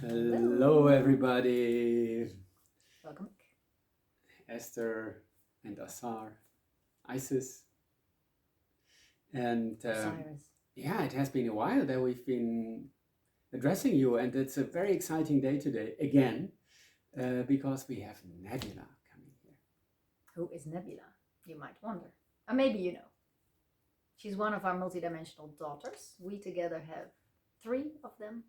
Hello, everybody. Welcome. Esther and Asar, Isis. And Osiris. yeah, it has been a while that we've been addressing you, and it's a very exciting day today again because we have Nebula coming here. Who is Nebula? You might wonder. Or maybe you know. She's one of our multidimensional daughters. We together have 3 of them.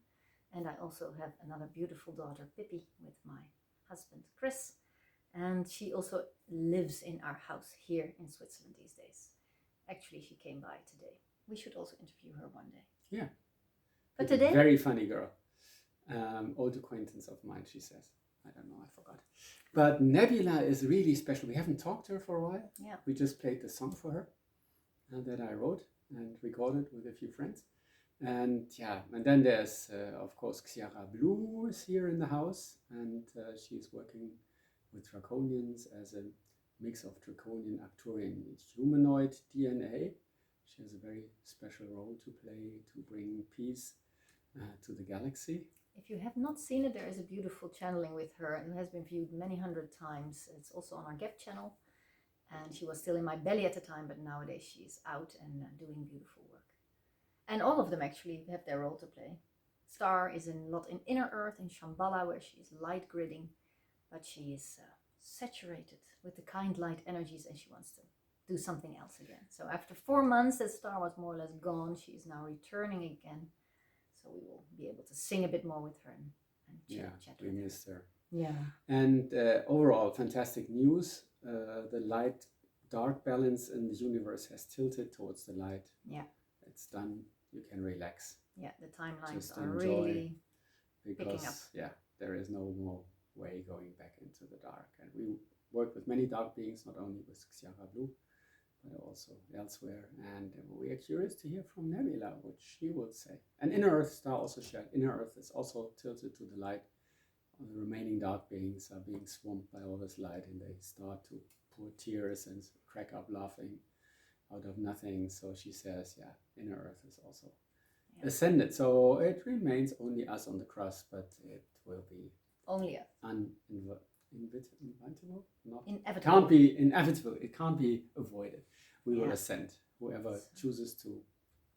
And I also have another beautiful daughter, Pippi, with my husband, Chris. And she also lives in our house here in Switzerland these days. Actually, she came by today. We should also interview her one day. Yeah. But today... Very funny girl. Old acquaintance of mine, she says. I don't know, I forgot. But Nebula is really special. We haven't talked to her for a while. Yeah. We just played the song for her that I wrote and recorded with a few friends. And yeah, and then there's, of course, Xiara Blue is here in the house, and she's working with Draconians as a mix of Draconian, Arcturian, humanoid DNA. She has a very special role to play to bring peace to the galaxy. If you have not seen it, there is a beautiful channeling with her, and it has been viewed many hundred times. It's also on our GEP channel, and she was still in my belly at the time, but nowadays she's out and doing beautiful work. And all of them actually have their role to play. Star is a lot in Inner Earth, in Shambhala, where she is light gridding, but she is saturated with the kind light energies, and she wants to do something else again. So after 4 months that Star was more or less gone, she is now returning again. So we will be able to sing a bit more with her and chat with her. We missed her. Yeah. And overall, fantastic news. The light-dark balance in the universe has tilted towards the light. Yeah. It's done. You can relax. Yeah, the timelines Just are enjoy, really because, picking up. Yeah, there is no more way going back into the dark. And we work with many dark beings, not only with Xiara Blue, but also elsewhere. And we are curious to hear from Nebula, what she will say. And Inner Earth Star also shared. Inner Earth is also tilted to the light. The remaining dark beings are being swamped by all this light, and they start to pour tears and crack up laughing out of nothing. So she says, yeah, Inner Earth is also ascended. So it remains only us on the crust, but it will be only us. Inevitable? Not inevitable. Can't be inevitable. It can't be avoided. We will ascend. Whoever chooses to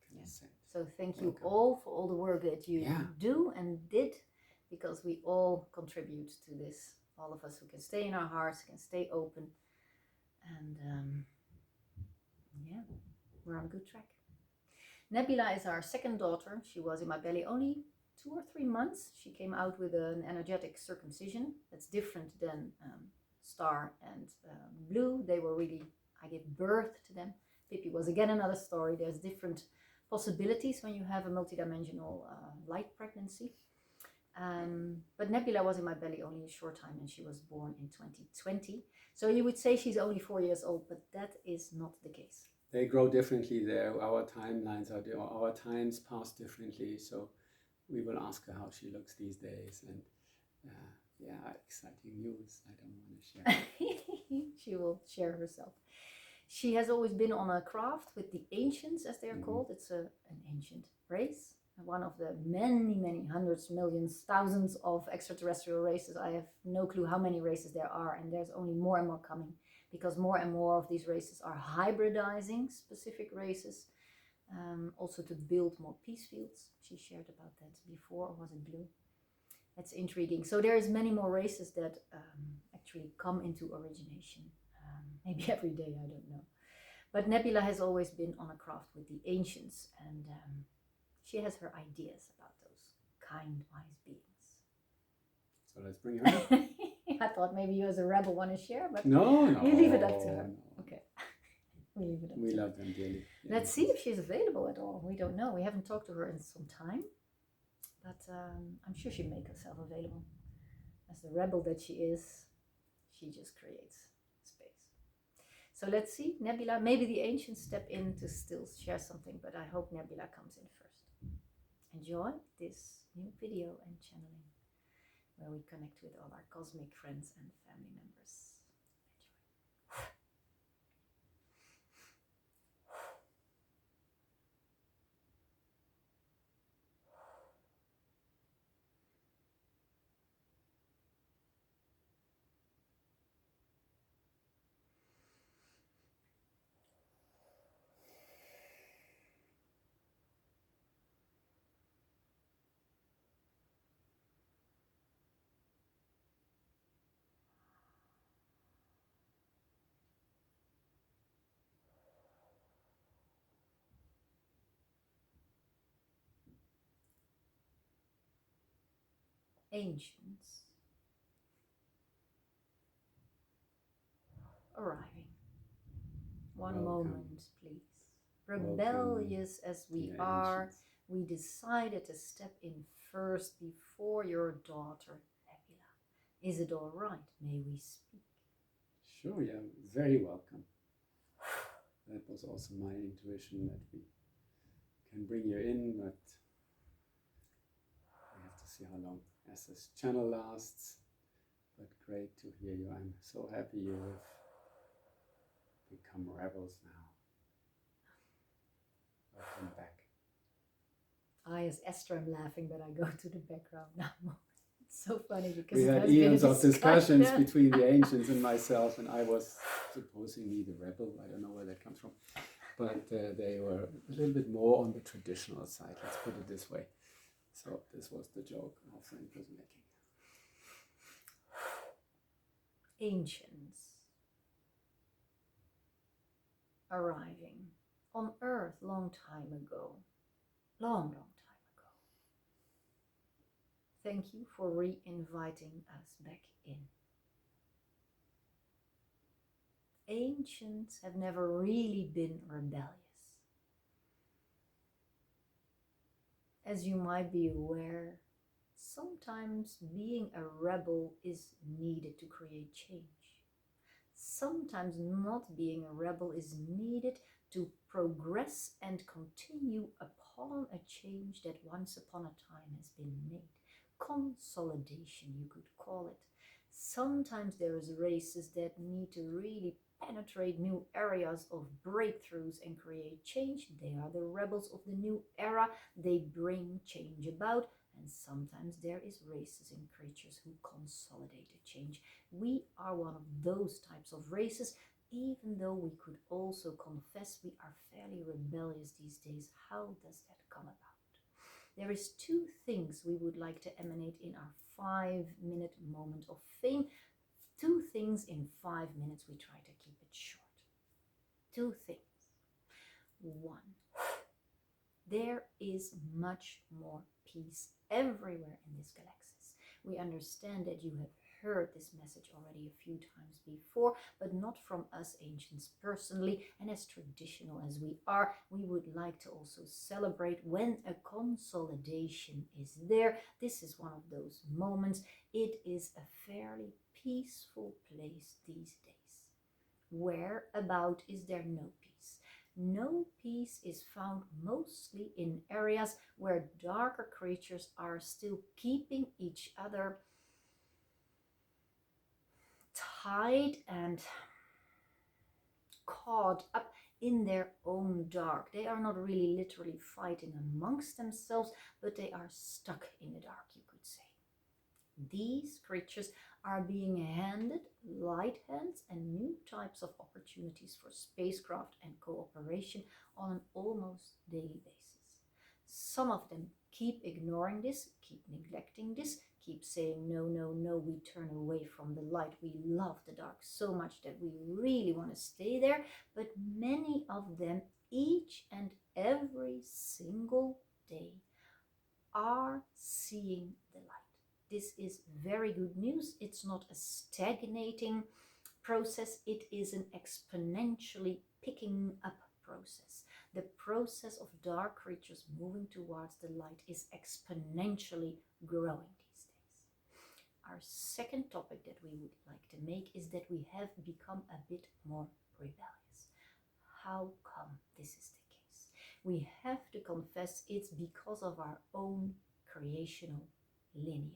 can ascend. So thank you all for all the work that you do and did, because we all contribute to this. All of us who can stay in our hearts, can stay open, and we're on a good track. Nebula is our second daughter. She was in my belly only 2 or 3 months. She came out with an energetic circumcision. That's different than Star and Blue. They were really, I gave birth to them. Pippi was again another story. There's different possibilities when you have a multidimensional light pregnancy. But Nebula was in my belly only a short time, and she was born in 2020. So you would say she's only 4 years old, but that is not the case. They grow differently there. Our timelines are different. Our times pass differently. So we will ask her how she looks these days. And exciting news. I don't want to share. She will share herself. She has always been on a craft with the Ancients, as they are called. It's an ancient race. One of the many, many hundreds, millions, thousands of extraterrestrial races. I have no clue how many races there are, and there's only more and more coming, because more and more of these races are hybridizing specific races, also to build more peace fields. She shared about that before, or was it Blue? That's intriguing. So there's many more races that actually come into origination, maybe every day, I don't know. But Nebula has always been on a craft with the Ancients, and she has her ideas about those kind, wise beings. So let's bring her in. I thought maybe you as a rebel want to share, but no, we leave it up to her. No. Okay. We leave it up we to love her. them dearly. Yeah. Let's see if she's available at all. We don't know. We haven't talked to her in some time, but I'm sure she'll make herself available. As the rebel that she is, she just creates space. So let's see, Nebula, maybe the Ancients step in to still share something, but I hope Nebula comes in first. Enjoy this new video and channeling, where we connect with all our cosmic friends and family members. Ancients arriving. One Welcome. moment, please. Rebellious as we dear are, ancients. we decided to step in first before your daughter, Nebula. Is it all right? May we speak? Sure, yeah, very welcome. That was also my intuition that we can bring you in, but we have to see how long as this channel lasts. But great to hear you. I'm so happy you have become rebels now. Welcome back. I, as Esther, am laughing, but I go to the background now. It's so funny because We it had has been a eons of discussions discussion. between the ancients and myself, and I was supposedly the rebel. I don't know where that comes from. But they were a little bit more on the traditional side, let's put it this way. So this was the joke our friend was making. Ancients arriving on Earth long time ago. Long time ago. Thank you for re-inviting us back in. Ancients have never really been rebellious. As you might be aware, sometimes being a rebel is needed to create change. Sometimes not being a rebel is needed to progress and continue upon a change that once upon a time has been made. Consolidation, you could call it. Sometimes there is races that need to really penetrate new areas of breakthroughs and create change. They are the rebels of the new era. They bring change about. And sometimes there is races and creatures who consolidate the change. We are one of those types of races, even though we could also confess we are fairly rebellious these days. How does that come about? There is two things we would like to emanate in our 5-minute moment of fame. Two things in 5 minutes. We try to keep it short. Two things. One, there is much more peace everywhere in this galaxy. We understand that you have heard this message already a few times before, but not from us ancients personally. And as traditional as we are, we would like to also celebrate when a consolidation is there. This is one of those moments. It is a fairly peaceful place these days. Whereabout is there no peace? No peace is found mostly in areas where darker creatures are still keeping each other tied and caught up in their own dark. They are not really literally fighting amongst themselves, but they are stuck in the dark, you could say. These creatures are being handed light hands and new types of opportunities for spacecraft and cooperation on an almost daily basis. Some of them keep ignoring this, keep neglecting this, keep saying, no, no, no, we turn away from the light. We love the dark so much that we really want to stay there. But many of them, each and every single day, are seeing the light. This is very good news. It's not a stagnating process. It is an exponentially picking up process. The process of dark creatures moving towards the light is exponentially growing these days. Our second topic that we would like to make is that we have become a bit more rebellious. How come this is the case? We have to confess it's because of our own creational lineages.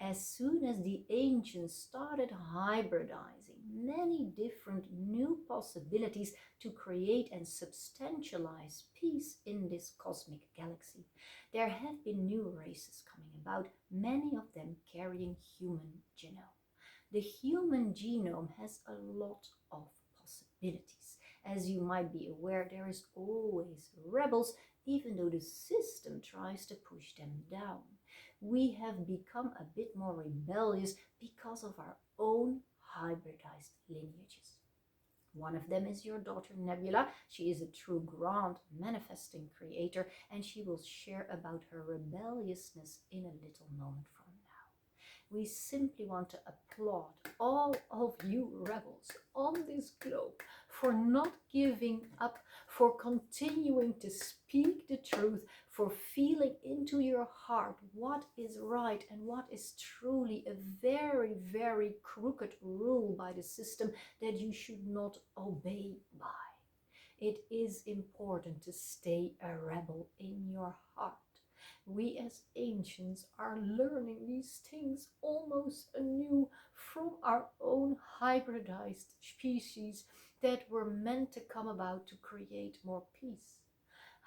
As soon as the ancients started hybridizing many different new possibilities to create and substantialize peace in this cosmic galaxy, there have been new races coming about, many of them carrying human genome. The human genome has a lot of possibilities. As you might be aware, there is always rebels, even though the system tries to push them down. We have become a bit more rebellious because of our own hybridized lineages. One of them is your daughter Nebula. She is a true grand manifesting creator, and she will share about her rebelliousness in a little moment from now. We simply want to applaud all of you rebels on this globe for not giving up, for continuing to speak the truth, for feeling into your heart what is right and what is truly a very, very crooked rule by the system that you should not obey by. It is important to stay a rebel in your heart. We as ancients are learning these things almost anew from our own hybridized species that were meant to come about to create more peace.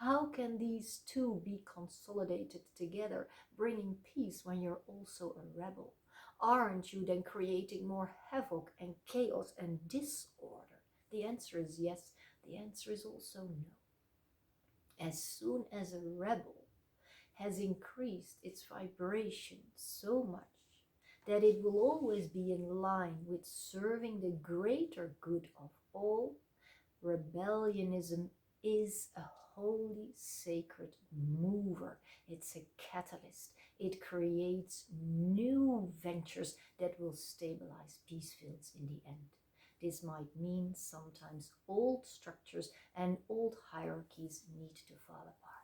How can these two be consolidated together, bringing peace when you're also a rebel? Aren't you then creating more havoc and chaos and disorder? The answer is yes. The answer is also no. As soon as a rebel has increased its vibration so much that it will always be in line with serving the greater good of all, rebellionism is a holy, sacred mover. It's a catalyst. It creates new ventures that will stabilize peace fields in the end. This might mean sometimes old structures and old hierarchies need to fall apart.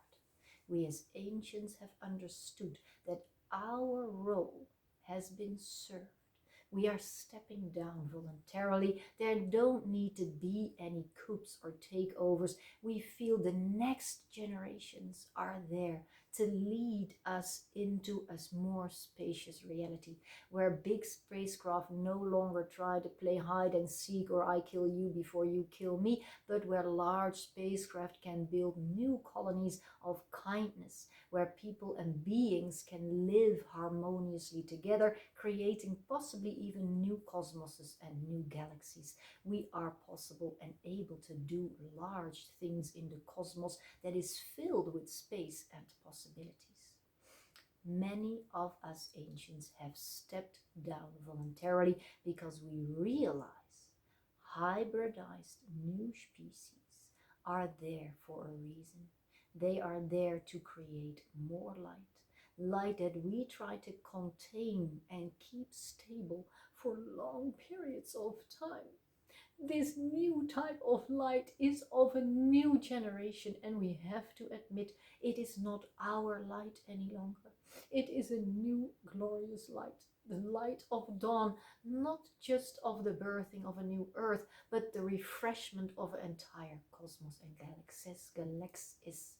We as ancients have understood that our role has been served. We are stepping down voluntarily. There don't need to be any coups or takeovers. We feel the next generations are there to lead us into a more spacious reality, where big spacecraft no longer try to play hide and seek or I kill you before you kill me, but where large spacecraft can build new colonies of kindness, where people and beings can live harmoniously together, creating possibly even new cosmoses and new galaxies. We are possible and able to do large things in the cosmos that is filled with space and possibilities. Many of us ancients have stepped down voluntarily because we realize hybridized new species are there for a reason. They are there to create more light that we try to contain and keep stable for long periods of time. This new type of light is of a new generation, and we have to admit it is not our light any longer. It is a new glorious light, the light of dawn, not just of the birthing of a new earth, but the refreshment of an entire cosmos and galaxies.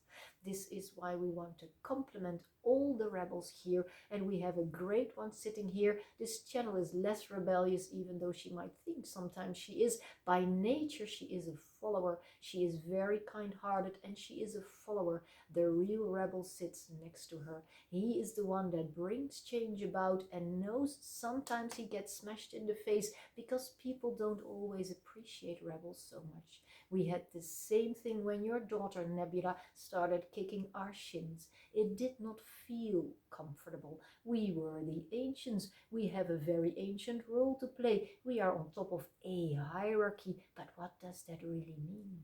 This is why we want to compliment all the rebels here, and we have a great one sitting here. This channel is less rebellious, even though she might think sometimes she is. By nature, she is a follower. She is very kind-hearted, and she is a follower. The real rebel sits next to her. He is the one that brings change about and knows sometimes he gets smashed in the face because people don't always appreciate rebels so much. We had the same thing when your daughter Nebula started kicking our shins. It did not feel comfortable. We were the ancients. We have a very ancient role to play. We are on top of a hierarchy. But what does that really mean?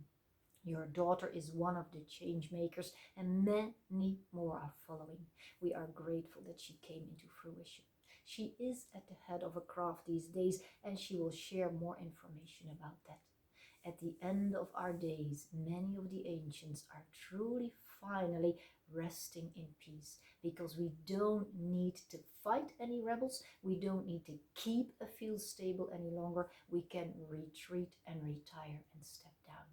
Your daughter is one of the change makers, and many more are following. We are grateful that she came into fruition. She is at the head of a craft these days, and she will share more information about that. At the end of our days, many of the ancients are truly finally resting in peace, because we don't need to fight any rebels. We don't need to keep a field stable any longer. We can retreat and retire and step down.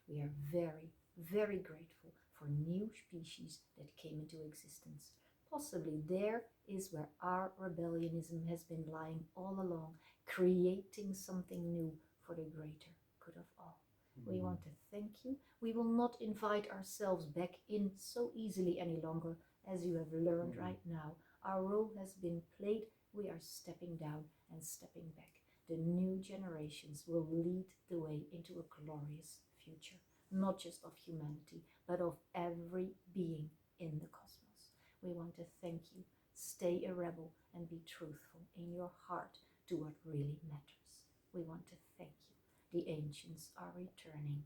We are very, very grateful for new species that came into existence. Possibly there is where our rebellionism has been lying all along, creating something new for the greater good of all. We want to thank you. We will not invite ourselves back in so easily any longer, as you have learned right now. Our role has been played. We are stepping down and stepping back. The new generations will lead the way into a glorious future, not just of humanity, but of every being in the cosmos. We want to thank you. Stay a rebel and be truthful in your heart to what really matters. We want to thank you. The ancients are returning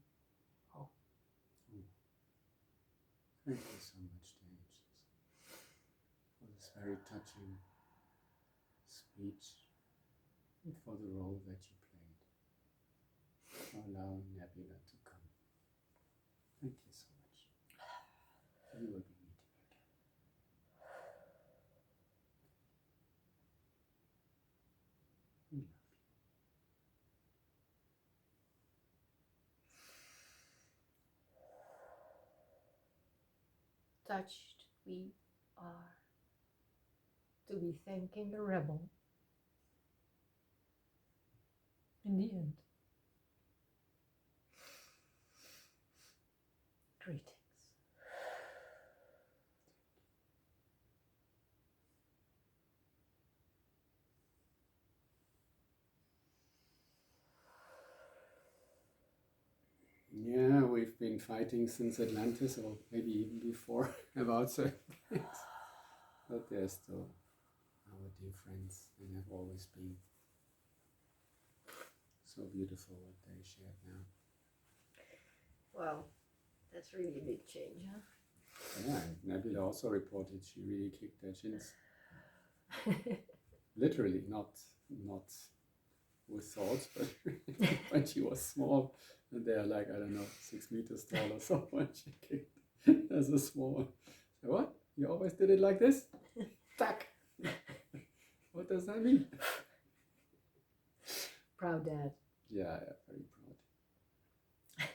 home. Thank you so much, the ancients, for this very touching speech. each for the role that you played. Allow Nebula to come. Thank you so much. We will be meeting again. We love you. Touched we are to be thanking the rebel in the end. Greetings. Yeah, we've been fighting since Atlantis, or maybe even before, about certain things. But they're still our dear friends, and have always been. So beautiful what they shared now. Wow, that's really a big change, huh? Yeah, and Nebula also reported she really kicked their chins. Literally, not with thoughts, but when she was small, and they are like, I don't know, 6 meters tall or so, and she kicked as a small. So what? You always did it like this? Tack! What does that mean? Proud dad. Yeah, very proud.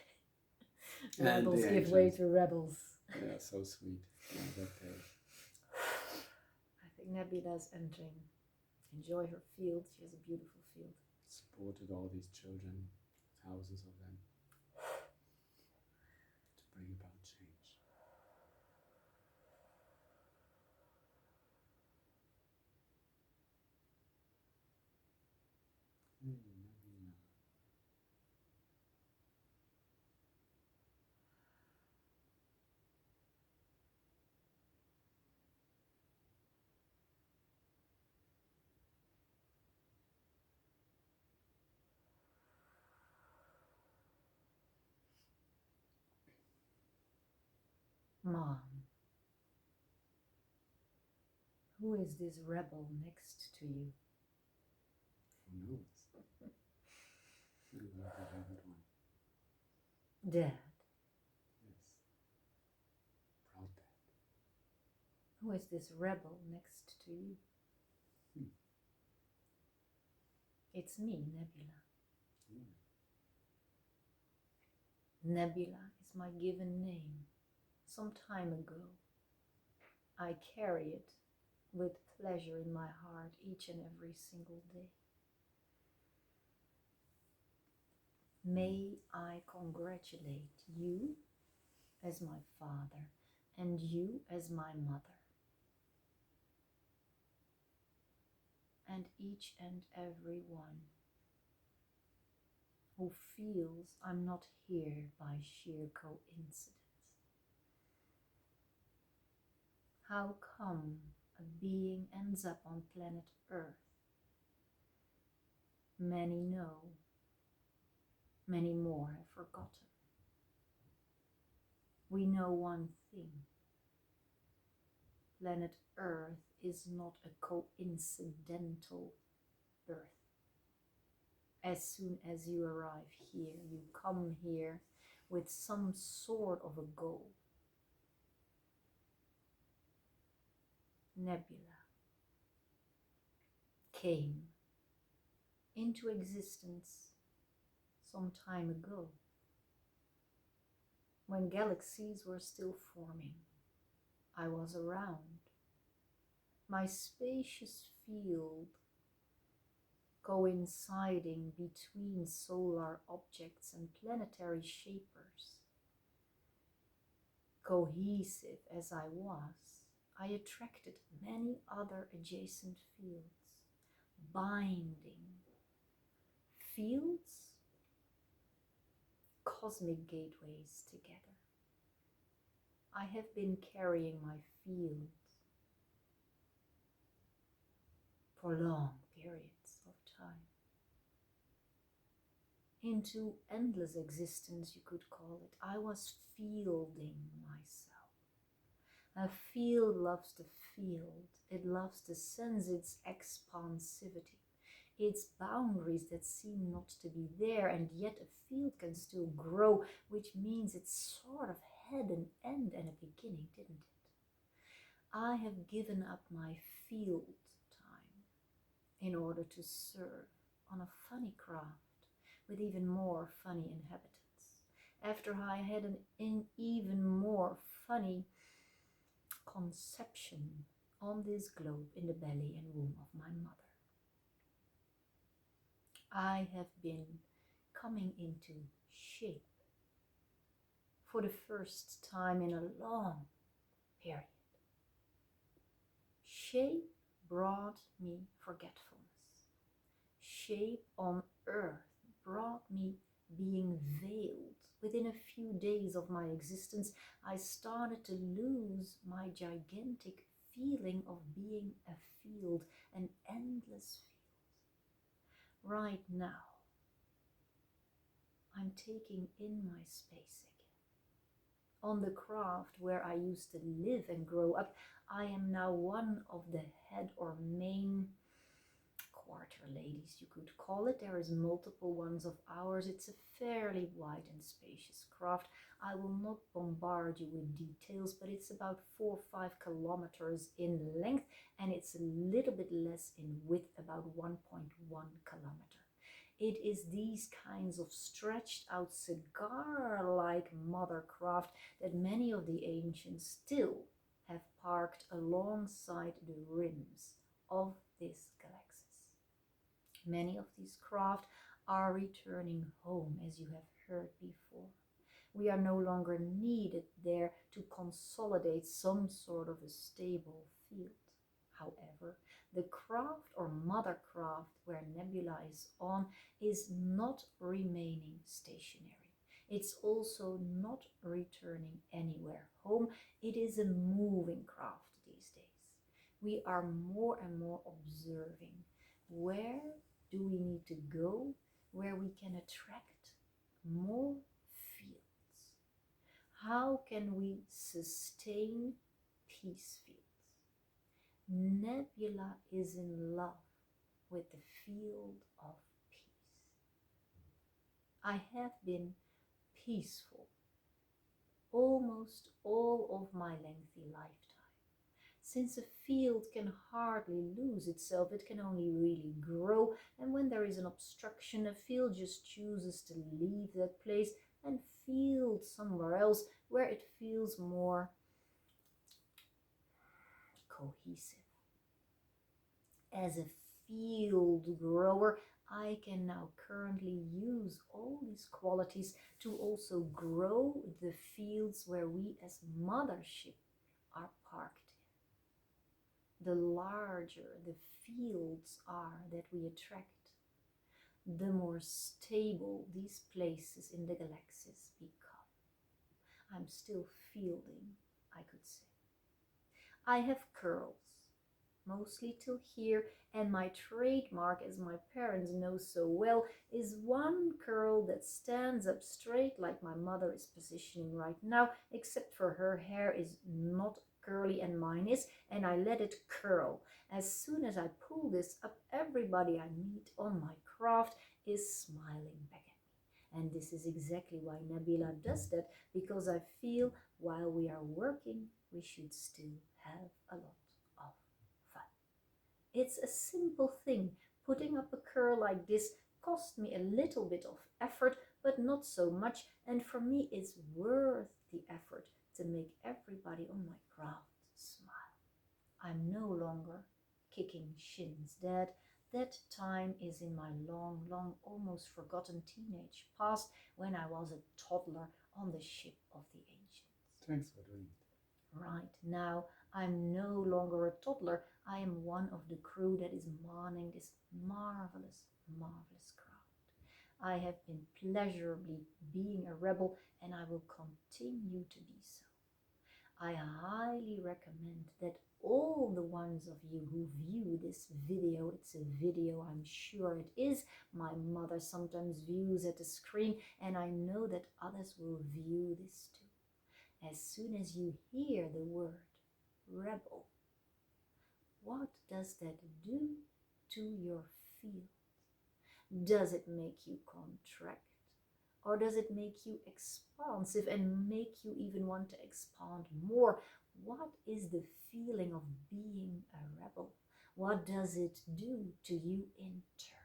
Rebels give way to rebels. Yeah, so sweet. Yeah, that day. I think Nebula's entering. Enjoy her field. She has a beautiful field. Supported all these children, thousands of them, to bring about change. Nebula. Mom, who is this rebel next to you? Who knows? Maybe the beloved one. Dad, Yes. Proud dad. who is this rebel next to you? It's me, Nebula. Nebula is my given name. Some time ago, I carry it with pleasure in my heart each and every single day. May I congratulate you as my father and you as my mother, and each and every one who feels I'm not here by sheer coincidence. How come a being ends up on planet Earth? Many know, many more have forgotten. We know one thing. Planet Earth is not a coincidental birth. As soon as you arrive here, you come here with some sort of a goal. Nebula came into existence some time ago, when galaxies were still forming. I was around. My spacious field coinciding between solar objects and planetary shapers. Cohesive as I was, I attracted many other adjacent fields, binding fields, cosmic gateways together. I have been carrying my field for long periods of time, into endless existence, you could call it. I was fielding myself, A field loves the field. It loves to sense its expansivity, its boundaries that seem not to be there, and yet a field can still grow, which means it sort of had an end and a beginning, didn't it? I have given up my field time in order to serve on a funny craft with even more funny inhabitants, after I had an even more funny conception on this globe in the belly and womb of my mother. I have been coming into shape for the first time in a long period. Shape brought me forgetfulness. Shape on earth brought me being veiled. Within a few days of my existence, I started to lose my gigantic feeling of being a field, an endless field. Right now, I'm taking in my space again. On the craft where I used to live and grow up, I am now one of the head or main quarter ladies, you could call it. There is multiple ones of ours. It's a fairly wide and spacious craft. I will not bombard you with details, but it's about 4 or 5 kilometers in length, and it's a little bit less in width, about 1.1 kilometer. It is these kinds of stretched out cigar-like mother craft that many of the ancients still have parked alongside the rims of this galaxy. Many of these craft are returning home, as you have heard before. We are no longer needed there to consolidate some sort of a stable field. However, the craft or mother craft where Nebula is on is not remaining stationary. It's also not returning anywhere home. It is a moving craft these days. We are more and more observing where do we need to go, where we can attract more fields. How can we sustain peace fields? Nebula is in love with the field of peace. I have been peaceful almost all of my lengthy lifetime. Since a field can hardly lose itself, it can only really grow, and when there is an obstruction, a field just chooses to leave that place and field somewhere else where it feels more cohesive. As a field grower, I can now currently use all these qualities to also grow the fields where we as mothership are parked in. The larger the fields are that we attract, the more stable these places in the galaxies become. I'm still fielding, I could say. I have curls, mostly till here, and my trademark, as my parents know so well, is one curl that stands up straight like my mother is positioning right now, except for her hair is not curly and mine is, and I let it curl. As soon as I pull this up, everybody I meet on my craft is smiling back at me. And this is exactly why Nebula does that, because I feel while we are working, we should still have a lot of fun. It's a simple thing. Putting up a curl like this cost me a little bit of effort, but not so much, and for me it's worth the effort to make everybody on my craft smile. I'm no longer kicking shins. That time is in my long, almost forgotten teenage past when I was a toddler on the ship of the ancients. Thanks for doing it. Right now, I'm no longer a toddler. I am one of the crew that is manning this marvelous, marvelous craft. I have been pleasurably being a rebel, and I will continue to be so. I highly recommend that all the ones of you who view this video, it's a video, I'm sure it is. My mother sometimes views at the screen, and I know that others will view this too. As soon as you hear the word rebel. What does that do to your field? Does it make you contract? Or does it make you expansive and make you even want to expand more? What is the feeling of being a rebel? What does it do to you internally?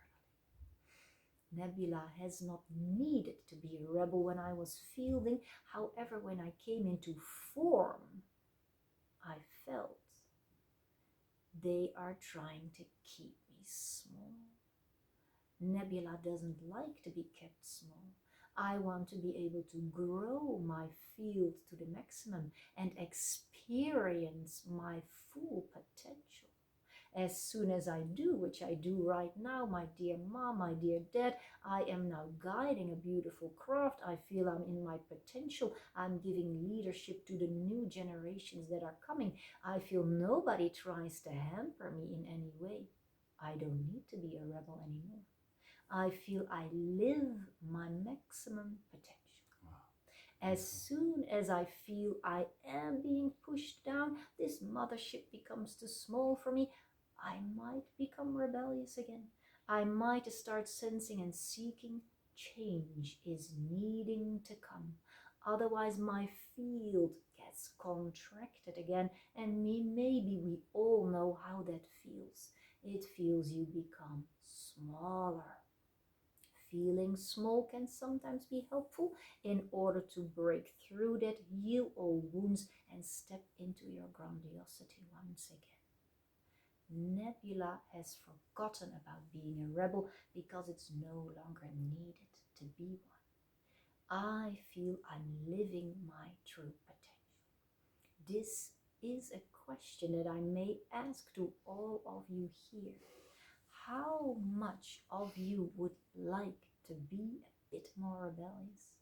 Nebula has not needed to be a rebel when I was fielding. However, when I came into form, I felt they are trying to keep me small. Nebula doesn't like to be kept small. I want to be able to grow my field to the maximum and experience my full potential. As soon as I do, which I do right now, my dear mom, my dear dad, I am now guiding a beautiful craft. I feel I'm in my potential. I'm giving leadership to the new generations that are coming. I feel nobody tries to hamper me in any way. I don't need to be a rebel anymore. I feel I live my maximum potential. Wow. As soon as I feel I am being pushed down, this mothership becomes too small for me, I might become rebellious again. I might start sensing and seeking change is needing to come. Otherwise, my field gets contracted again, and maybe we all know how that feels. It feels you become smaller. Feeling small can sometimes be helpful in order to break through that, heal all wounds, and step into your grandiosity once again. Nebula has forgotten about being a rebel because it's no longer needed to be one. I feel I'm living my true potential. This is a question that I may ask to all of you here. How much of you would like to be a bit more rebellious?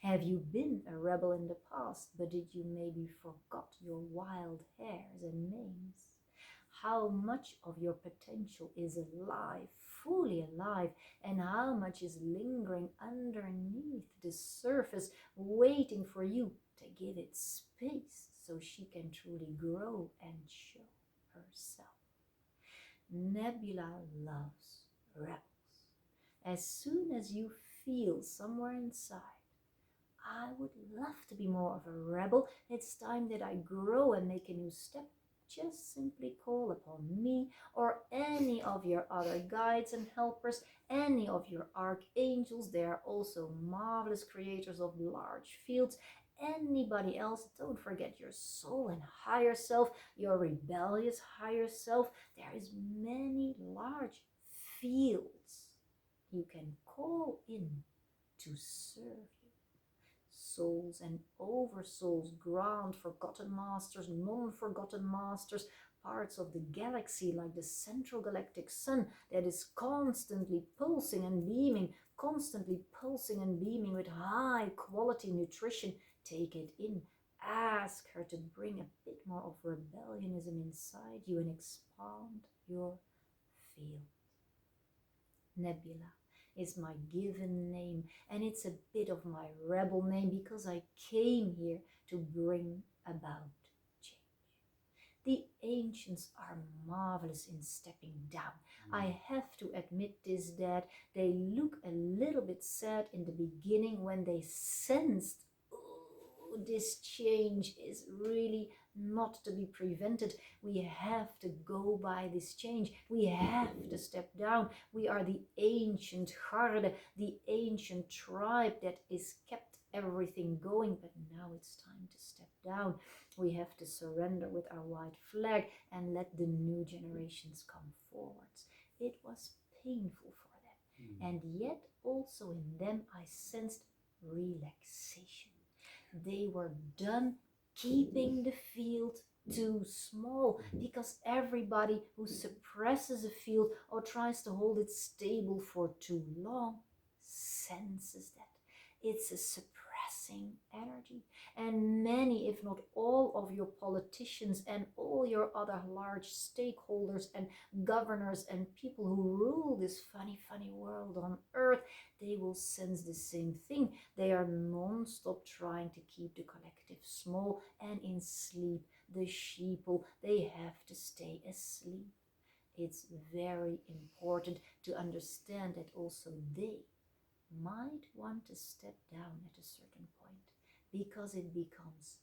Have you been a rebel in the past, but did you maybe forgot your wild hairs and manes? How much of your potential is alive, fully alive, and how much is lingering underneath the surface, waiting for you to give it space so she can truly grow and show herself? Nebula loves rebels. As soon as you feel somewhere inside, I would love to be more of a rebel, it's time that I grow and make a new step, just simply call upon me or any of your other guides and helpers, any of your archangels. They are also marvelous creators of large fields. Anybody else, don't forget your soul and higher self, your rebellious higher self. There is many large fields you can call in to serve you. Souls and oversouls, grand forgotten masters, non-forgotten masters, parts of the galaxy like the central galactic sun that is constantly pulsing and beaming, with high quality nutrition. Take it in. Ask her to bring a bit more of rebellionism inside you and expand your field. Nebula is my given name, and it's a bit of my rebel name because I came here to bring about change. The ancients are marvelous in stepping down. I have to admit this, that they look a little bit sad in the beginning when they sensed, oh, this change is really not to be prevented. We have to go by this change. We have to step down. We are the ancient Garde, the ancient tribe that is kept everything going, but now it's time to step down. We have to surrender with our white flag and let the new generations come forwards. It was painful for them, and yet also in them I sensed relaxation. They were done keeping the field too small, because everybody who suppresses a field or tries to hold it stable for too long senses that it's a suppressing energy. And many, if not all, of your politicians and all your other large stakeholders and governors and people who rule this funny world on earth, they will sense the same thing. They are non-stop trying to keep the collective small and in sleep. the sheeple, they have to stay asleep. It's very important to understand that also they might want to step down at a certain point, because it becomes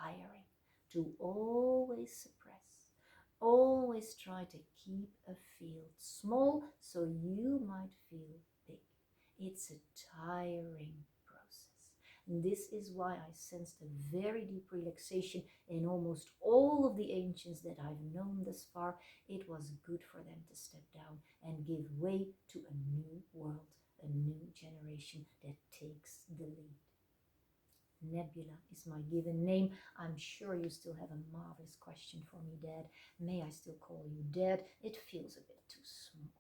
tiring to always suppress, always try to keep a field small so you might feel big. It's a tiring process. And this is why I sensed a very deep relaxation in almost all of the ancients that I've known thus far. It was good for them to step down and give way to a new world, a new generation that takes the lead. Nebula is my given name. I'm sure you still have a marvelous question for me, Dad. May I still call you Dad? It feels a bit too small.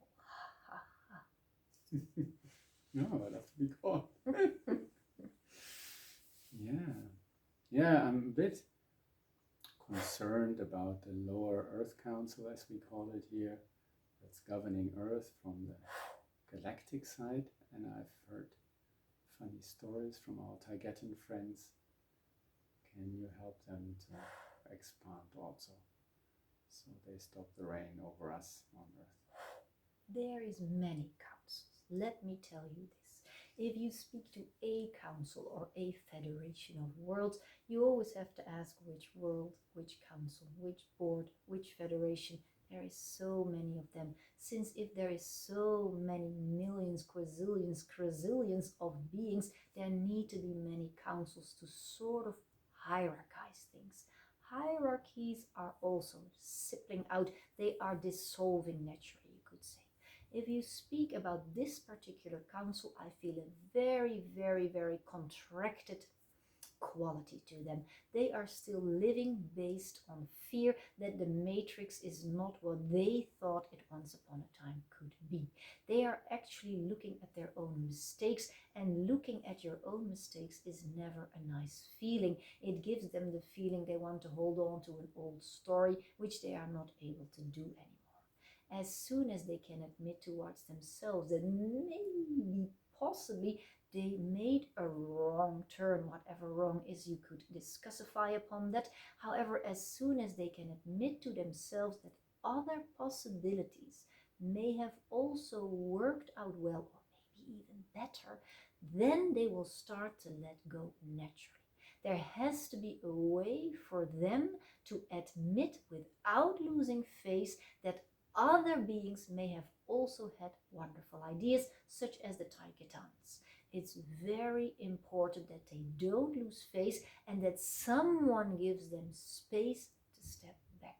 No, I'd love to be called. Yeah, I'm a bit concerned about the lower Earth Council, as we call it here, that's governing Earth from the galactic side, and I've heard funny stories from our Taigetan friends. Can you help them to expand also, so they stop the rain over us on Earth? There is many councils. Let me tell you this. If you speak to a council or a federation of worlds, you always have to ask which world, which council, which board, which federation. There is so many of them, since if there is so many millions, quazillions, quadrillions of beings, there need to be many councils to sort of hierarchize things. Hierarchies are also sipping out, they are dissolving naturally, you could say. If you speak about this particular council, I feel a very, very, very contracted quality to them. They are still living based on fear that the matrix is not what they thought it once upon a time could be. They are actually looking at their own mistakes, and looking at your own mistakes is never a nice feeling. It gives them the feeling they want to hold on to an old story, which they are not able to do anymore. As soon as they can admit towards themselves that maybe, possibly, they made a wrong turn, whatever wrong is, you could discussify upon that. However, as soon as they can admit to themselves that other possibilities may have also worked out well, or maybe even better, then they will start to let go naturally. There has to be a way for them to admit without losing face that other beings may have also had wonderful ideas, such as the Taiketans. It's very important that they don't lose face and that someone gives them space to step back.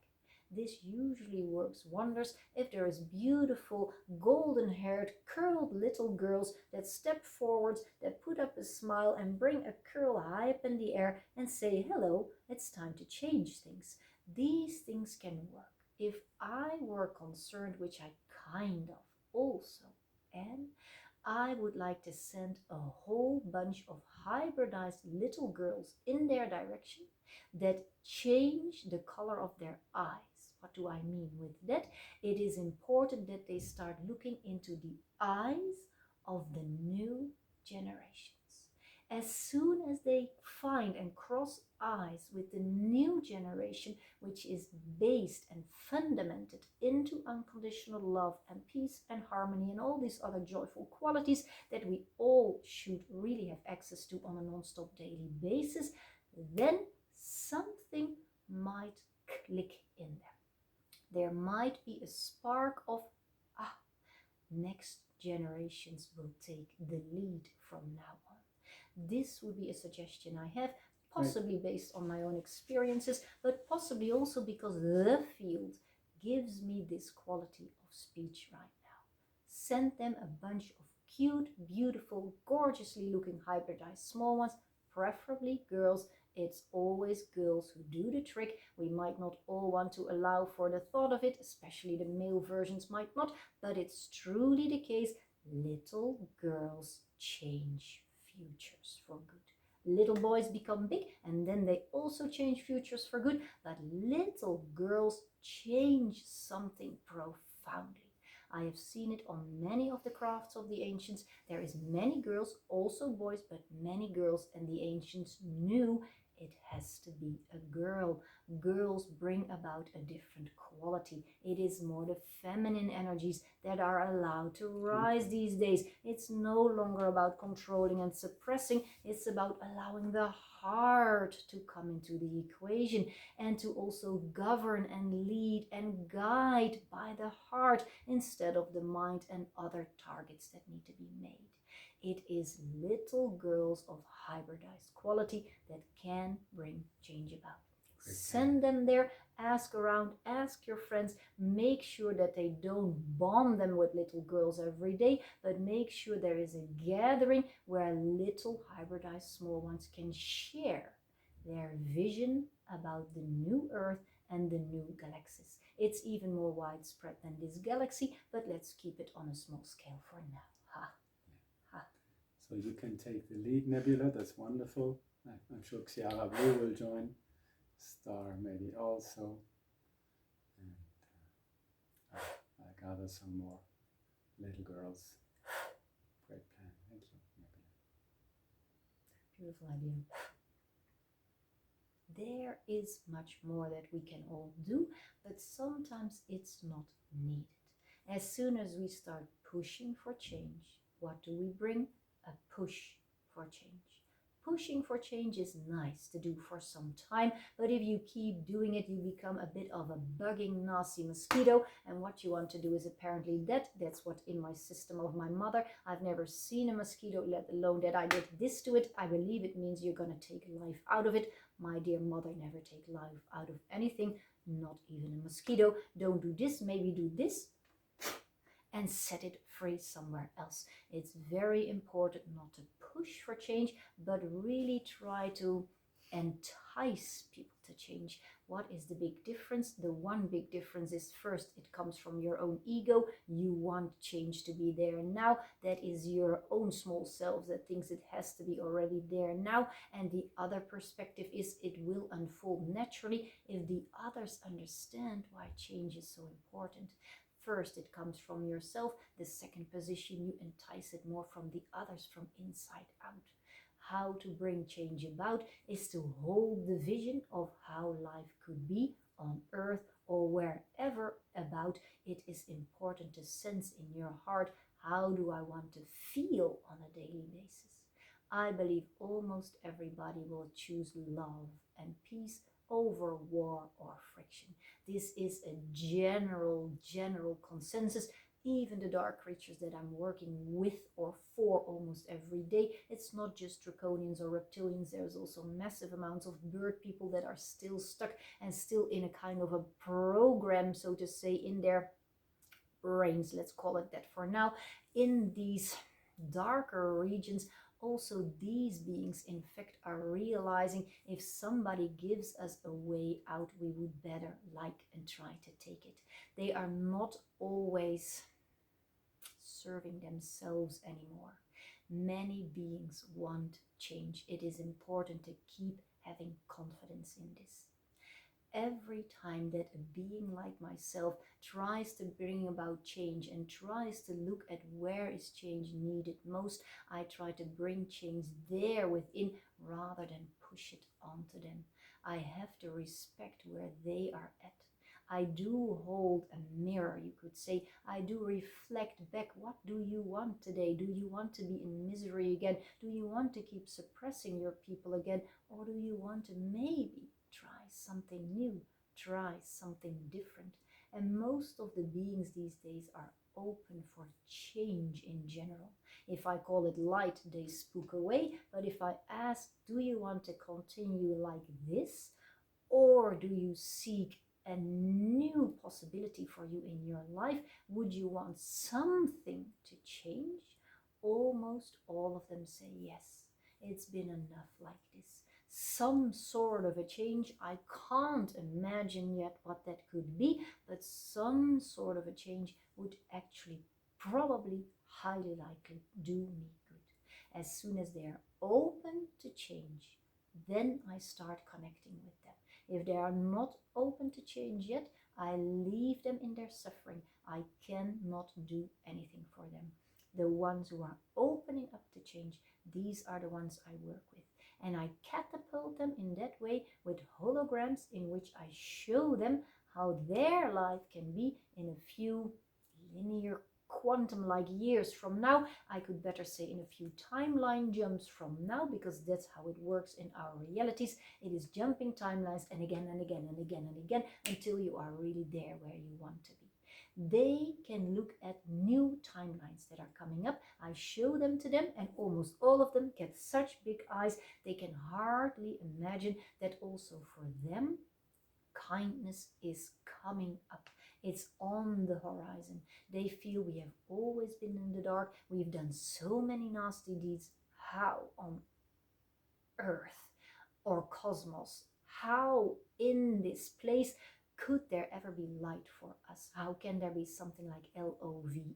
This usually works wonders if there is beautiful, golden-haired, curled little girls that step forwards, that put up a smile and bring a curl high up in the air and say, hello, it's time to change things. These things can work. If I were concerned, which I kind of also am, I would like to send a whole bunch of hybridized little girls in their direction that change the color of their eyes. What do I mean with that? It is important that they start looking into the eyes of the new generations. As soon as they find and cross eyes with the new generation, which is based and fundamented into unconditional love and peace and harmony and all these other joyful qualities that we all should really have access to on a non-stop daily basis, then something might click in them. There might be a spark of, next generations will take the lead from now on. This would be a suggestion I have, possibly based on my own experiences, but possibly also because the field gives me this quality of speech right now. Send them a bunch of cute, beautiful, gorgeously looking hybridized small ones, preferably girls. It's always girls who do the trick. We might not all want to allow for the thought of it, especially the male versions might not, but it's truly the case. Little girls change futures for good. Little boys become big and then they also change futures for good, but little girls change something profoundly. I have seen it on many of the crafts of the ancients. There is many girls, also boys, but many girls, and the ancients knew it has to be a girl. Girls bring about a different quality. It is more the feminine energies that are allowed to rise these days. It's no longer about controlling and suppressing. It's about allowing the heart to come into the equation and to also govern and lead and guide by the heart instead of the mind and other targets that need to be made. It is little girls of hybridized quality that can bring change about. Send them there, ask around, ask your friends, make sure that they don't bomb them with little girls every day, but make sure there is a gathering where little hybridized small ones can share their vision about the new Earth and the new galaxies. It's even more widespread than this galaxy, but let's keep it on a small scale for now. Ha. Ha. So you can take the lead, Nebula. That's wonderful. I'm sure Xiara Blue will join. Star maybe also. And I'll gather some more little girls. Great plan. Thank you, Nebula. Beautiful idea. There is much more that we can all do, but sometimes it's not needed. As soon as we start pushing for change, what do we bring? A push for change. Pushing for change is nice to do for some time, but if you keep doing it, you become a bit of a bugging, nasty mosquito, and what you want to do is apparently dead. That's what in my system of my mother. I've never seen a mosquito, let alone that I did this to it. I believe it means you're going to take life out of it. My dear mother, never take life out of anything, not even a mosquito. Don't do this, maybe do this, and set it free somewhere else. It's very important not to push for change, but really try to entice people to change. What is the big difference? The one big difference is, first, it comes from your own ego. You want change to be there now. That is your own small self that thinks it has to be already there now. And the other perspective is it will unfold naturally if the others understand why change is so important. First, it comes from yourself. The second position, you entice it more from the others, from inside out. How to bring change about is to hold the vision of how life could be on Earth or wherever about. It is important to sense in your heart, how do I want to feel on a daily basis? I believe almost everybody will choose love and peace over war or friction. This is a general consensus. Even the dark creatures that I'm working with or for almost every day, it's not just draconians or reptilians. There's also massive amounts of bird people that are still stuck and still in a kind of a program, so to say, in their brains, let's call it that for now, in these darker regions. Also, these beings in fact are realizing if somebody gives us a way out, we would better like and try to take it. They are not always serving themselves anymore. Many beings want change. It is important to keep having confidence in this. Every time that a being like myself tries to bring about change and tries to look at where is change needed most, I try to bring change there within rather than push it onto them. I have to respect where they are at. I do hold a mirror, you could say. I do reflect back. What do you want today? Do you want to be in misery again? Do you want to keep suppressing your people again? Or do you want to maybe try something new, try something different? And most of the beings these days are open for change in general. If I call it light, they spook away. But if I ask, do you want to continue like this? Or do you seek a new possibility for you in your life? Would you want something to change? Almost all of them say yes. It's been enough like this. Some sort of a change. I can't imagine yet what that could be, but some sort of a change would actually probably highly likely do me good. As soon as they are open to change, then I start connecting with them. If they are not open to change yet, I leave them in their suffering. I cannot do anything for them. The ones who are opening up to change, these are the ones I work with. And I catapult them in that way with holograms in which I show them how their life can be in a few linear quantum-like years from now. I could better say in a few timeline jumps from now, because that's how it works in our realities. It is jumping timelines and again and again and again and again until you are really there where you want to be. They can look at new timelines that are coming up. I show them to them, and almost all of them get such big eyes they can hardly imagine that also for them kindness is coming up. It's on the horizon. They feel we have always been in the dark. We've done so many nasty deeds. How on earth or cosmos, how in this place could there ever be light for us? How can there be something like LOVE?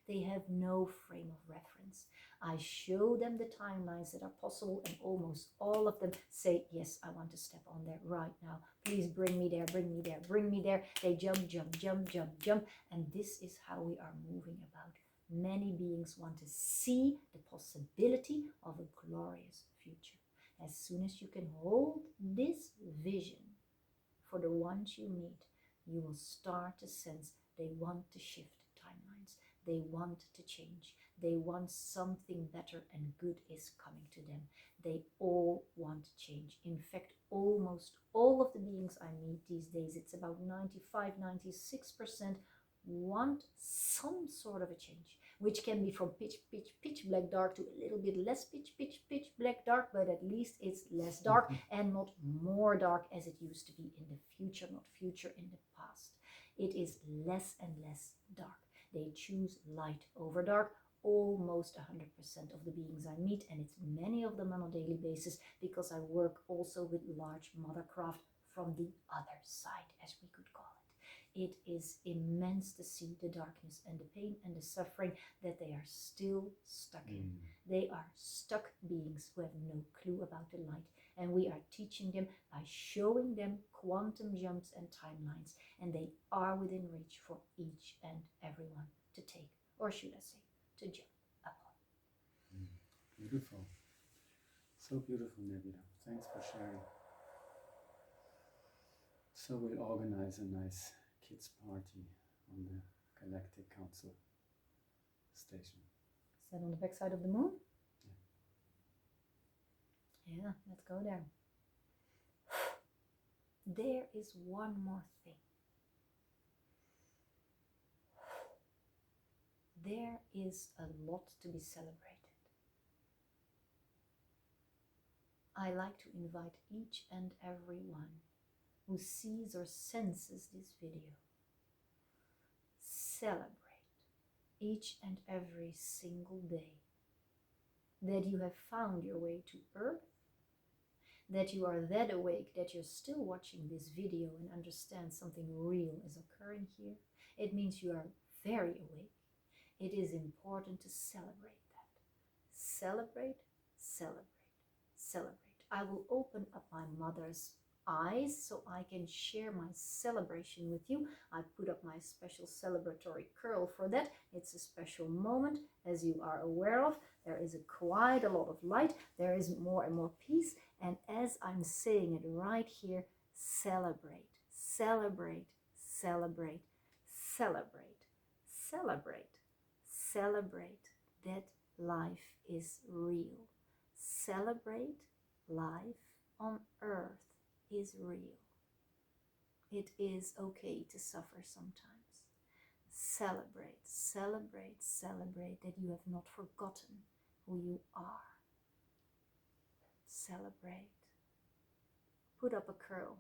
They have no frame of reference. I show them the timelines that are possible, and almost all of them say, yes, I want to step on there right now. Please bring me there, bring me there, bring me there. They jump, jump, jump, jump, jump. And this is how we are moving about. Many beings want to see the possibility of a glorious future. As soon as you can hold this vision for the ones you meet, you will start to sense they want to shift timelines. They want to change. They want something better and good is coming to them. They all want change. In fact, almost all of the beings I meet these days, it's about 95, 96%, want some sort of a change, which can be from pitch black dark to a little bit less pitch black dark, but at least it's less dark and not more dark as it used to be in the future, not future in the past. It is less and less dark. They choose light over dark, almost 100% of the beings I meet, and it's many of them on a daily basis, because I work also with large mothercraft from the other side, as we could call it. It is immense to see the darkness and the pain and the suffering that they are still stuck in. They are stuck beings who have no clue about the light, and we are teaching them by showing them quantum jumps and timelines, and they are within reach for each and everyone to take, or should I say, to jump upon. Beautiful. So beautiful, Nebula. Thanks for sharing. So we'll organize a nice kids party on the Galactic Council station. Is that on the backside of the moon? Yeah, let's go there. There is one more thing. There is a lot to be celebrated. I like to invite each and every one who sees or senses this video. Celebrate each and every single day that you have found your way to Earth, that you are that awake that you're still watching this video and understand something real is occurring here. It means you are very awake. It is important to celebrate that. Celebrate, celebrate, celebrate. I will open up my mother's eyes so I can share my celebration with you. I put up my special celebratory curl for that. It's a special moment, as you are aware of. There is quite a lot of light. There is more and more peace. And as I'm saying it right here, celebrate, celebrate, celebrate, celebrate, celebrate, celebrate that life is real. Celebrate life on Earth is real. It is okay to suffer sometimes. Celebrate, celebrate, celebrate that you have not forgotten who you are. Celebrate. Put up a curl.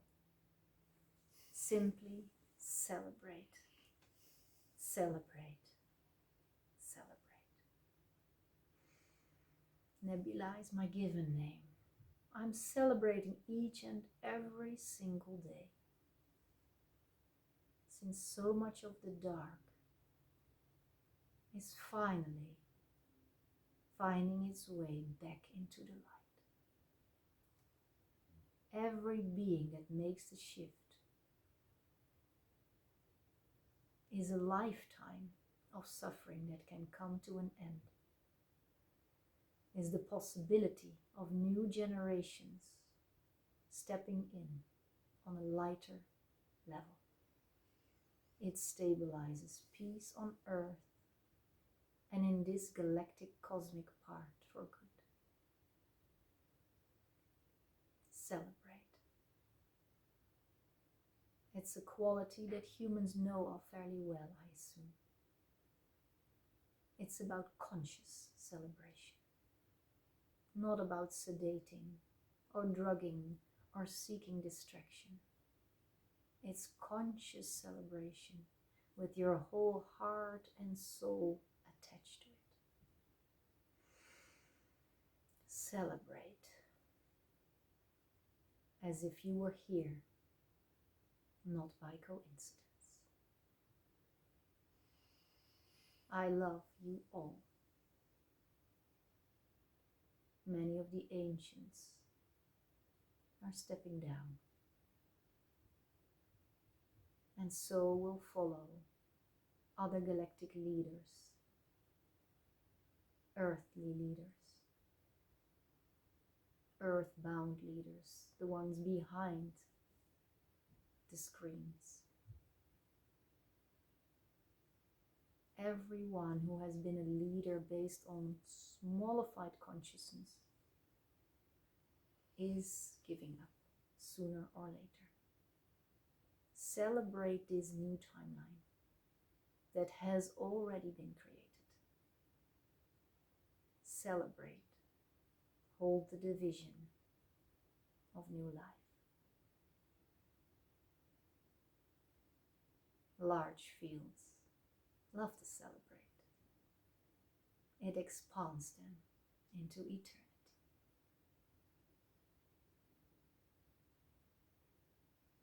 Simply celebrate. Celebrate. Celebrate. Nebula is my given name. I'm celebrating each and every single day, since so much of the dark is finally finding its way back into the light. Every being that makes the shift is a lifetime of suffering that can come to an end. is the possibility of new generations stepping in on a lighter level. It stabilizes peace on Earth and in this galactic cosmic part for good. Celebrate. It's a quality that humans know of fairly well, I assume. It's about conscious celebration, not about sedating or drugging or seeking distraction. It's conscious celebration with your whole heart and soul attached to it. Celebrate as if you were here, not by coincidence. I love you all. Many of the ancients are stepping down, and so will follow other galactic leaders, earthly leaders, earthbound leaders, the ones behind the screens. Everyone who has been a leader based on smallified consciousness is giving up sooner or later. Celebrate this new timeline that has already been created. Celebrate, hold the division of new life. Large fields love to celebrate. It expands them into eternity.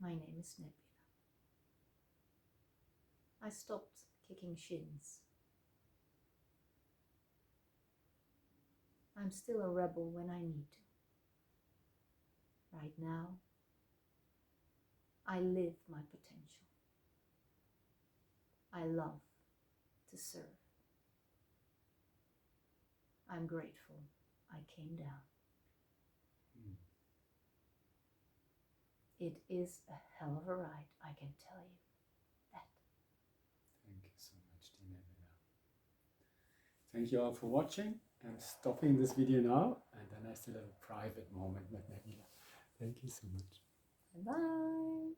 My name is Nebula. I stopped kicking shins. I'm still a rebel when I need to. Right now, I live my potential. I love to serve. I'm grateful I came down. It is a hell of a ride, I can tell you that. Thank you so much, dear Nebula. Thank you all for watching. I'm stopping this video now, and then I still have a private moment with Nebula. Thank you so much. Bye.